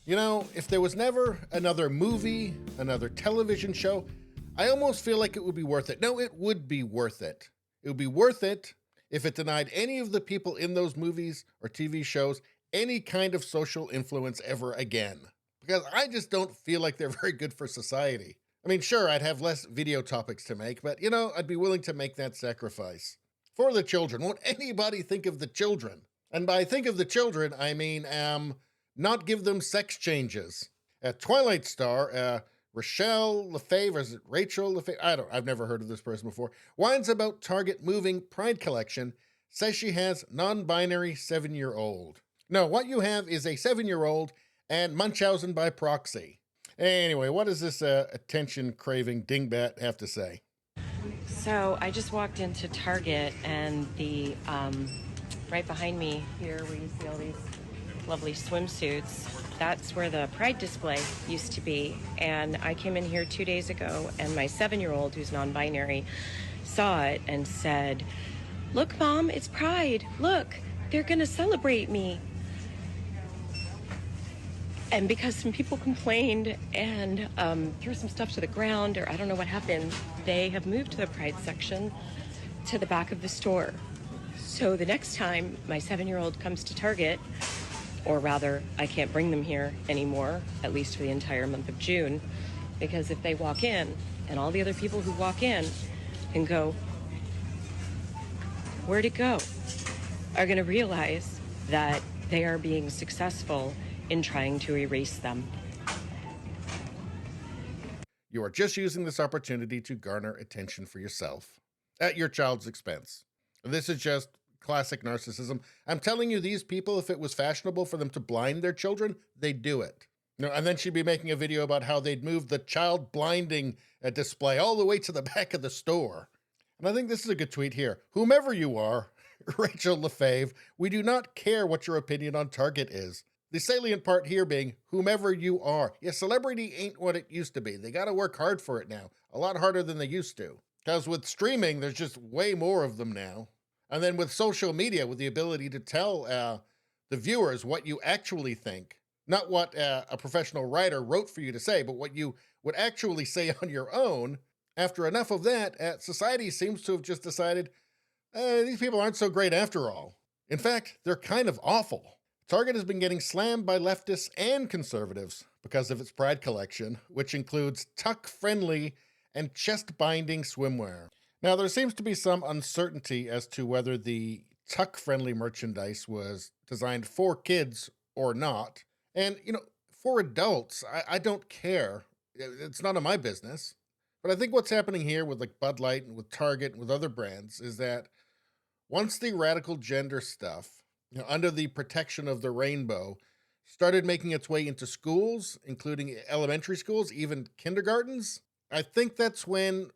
You know, if there was never another movie, another television show, I almost feel like it would be worth it. No, it would be worth it. It would be worth it if it denied any of the people in those movies or TV shows any kind of social influence ever again. Because I just don't feel like they're very good for society. I mean, sure, I'd have less video topics to make, but I'd be willing to make that sacrifice. For the children. Won't anybody think of the children? And by think of the children, I mean, not give them sex changes. A Twilight star, Rachel Lefevre, is it Rachel Lefevre? I've never heard of this person before. Whines about Target moving Pride collection, says she has non-binary 7-year-old. No, what you have is a 7-year-old and Munchausen by proxy. Anyway, what does this attention-craving dingbat have to say? So I just walked into Target, and the right behind me here, where you see all these lovely swimsuits, that's where the Pride display used to be. And I came in here 2 days ago, and my 7-year-old, who's non-binary, saw it and said, "Look, Mom, it's Pride. Look, they're going to celebrate me." And because some people complained and threw some stuff to the ground, or I don't know what happened, they have moved the Pride section to the back of the store. So the next time my 7-year-old comes to Target, or rather, I can't bring them here anymore, at least for the entire month of June, because if they walk in, and all the other people who walk in and go, "Where'd it go?" are going to realize that they are being successful in trying to erase them. You are just using this opportunity to garner attention for yourself at your child's expense. This is just classic narcissism. I'm telling you, these people, if it was fashionable for them to blind their children, they'd do it. And then she'd be making a video about how they'd move the child blinding display all the way to the back of the store. And I think this is a good tweet here. Whomever you are, Rachel Lefevre, we do not care what your opinion on Target is. The salient part here being whomever you are. Yeah, celebrity ain't what it used to be. They got to work hard for it now. A lot harder than they used to. Because with streaming, there's just way more of them now. And then with social media, with the ability to tell the viewers what you actually think, not what a professional writer wrote for you to say, but what you would actually say on your own, after enough of that, society seems to have just decided, these people aren't so great after all. In fact, they're kind of awful. Target has been getting slammed by leftists and conservatives because of its Pride collection, which includes tuck-friendly and chest-binding swimwear. Now, there seems to be some uncertainty as to whether the tuck-friendly merchandise was designed for kids or not. And, for adults, I don't care. It's none of my business. But I think what's happening here with like Bud Light and with Target and with other brands is that once the radical gender stuff, under the protection of the rainbow, started making its way into schools, including elementary schools, even kindergartens, I think that's when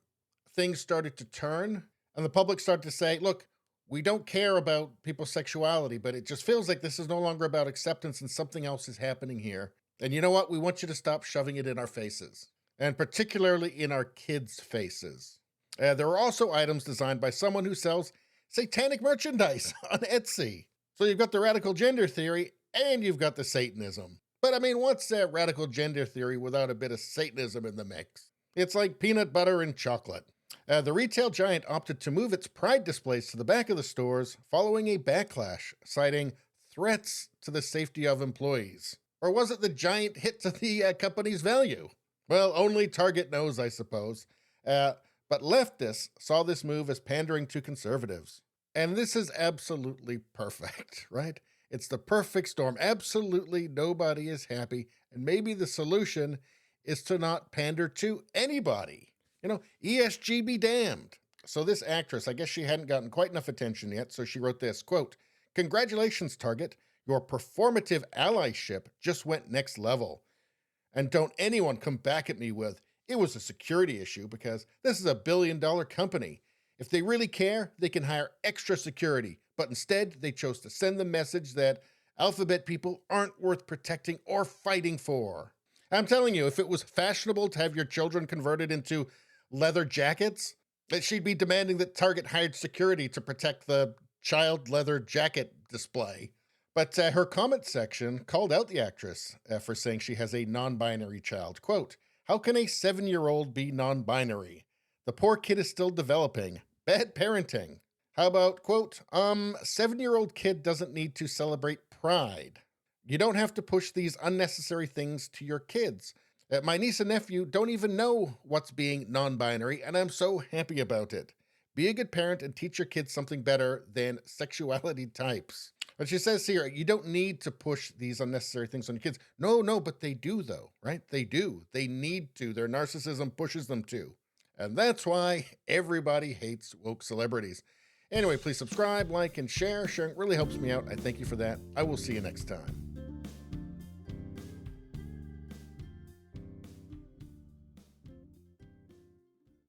things started to turn and the public started to say, look, we don't care about people's sexuality, but it just feels like this is no longer about acceptance and something else is happening here. And you know what? We want you to stop shoving it in our faces, and particularly in our kids' faces. There are also items designed by someone who sells satanic merchandise on Etsy. So you've got the radical gender theory and you've got the Satanism. But I mean, what's that radical gender theory without a bit of Satanism in the mix? It's like peanut butter and chocolate. The retail giant opted to move its Pride displays to the back of the stores following a backlash, citing threats to the safety of employees. Or was it the giant hit to the company's value? Well, only Target knows, I suppose. But leftists saw this move as pandering to conservatives. And this is absolutely perfect, right? It's the perfect storm. Absolutely nobody is happy. And maybe the solution is to not pander to anybody. ESG be damned. So this actress, I guess she hadn't gotten quite enough attention yet, so she wrote this, quote, "Congratulations, Target. Your performative allyship just went next level. And don't anyone come back at me with, it was a security issue, because this is a billion-dollar company. If they really care, they can hire extra security. But instead, they chose to send the message that alphabet people aren't worth protecting or fighting for." I'm telling you, if it was fashionable to have your children converted into leather jackets, that she'd be demanding that Target hired security to protect the child leather jacket display. But her comment section called out the actress for saying she has a non binary child. Quote, how can a 7-year-old be non binary? The poor kid is still developing. Bad parenting. How about, quote, 7-year-old kid doesn't need to celebrate pride. You don't have to push these unnecessary things to your kids. My niece and nephew don't even know what's being non binary, and I'm so happy about it. Be a good parent and teach your kids something better than sexuality types. But she says here, you don't need to push these unnecessary things on your kids. No, but they do, though, right? They do. They need to. Their narcissism pushes them to. And that's why everybody hates woke celebrities. Anyway, please subscribe, like, and share. Sharing really helps me out. I thank you for that. I will see you next time.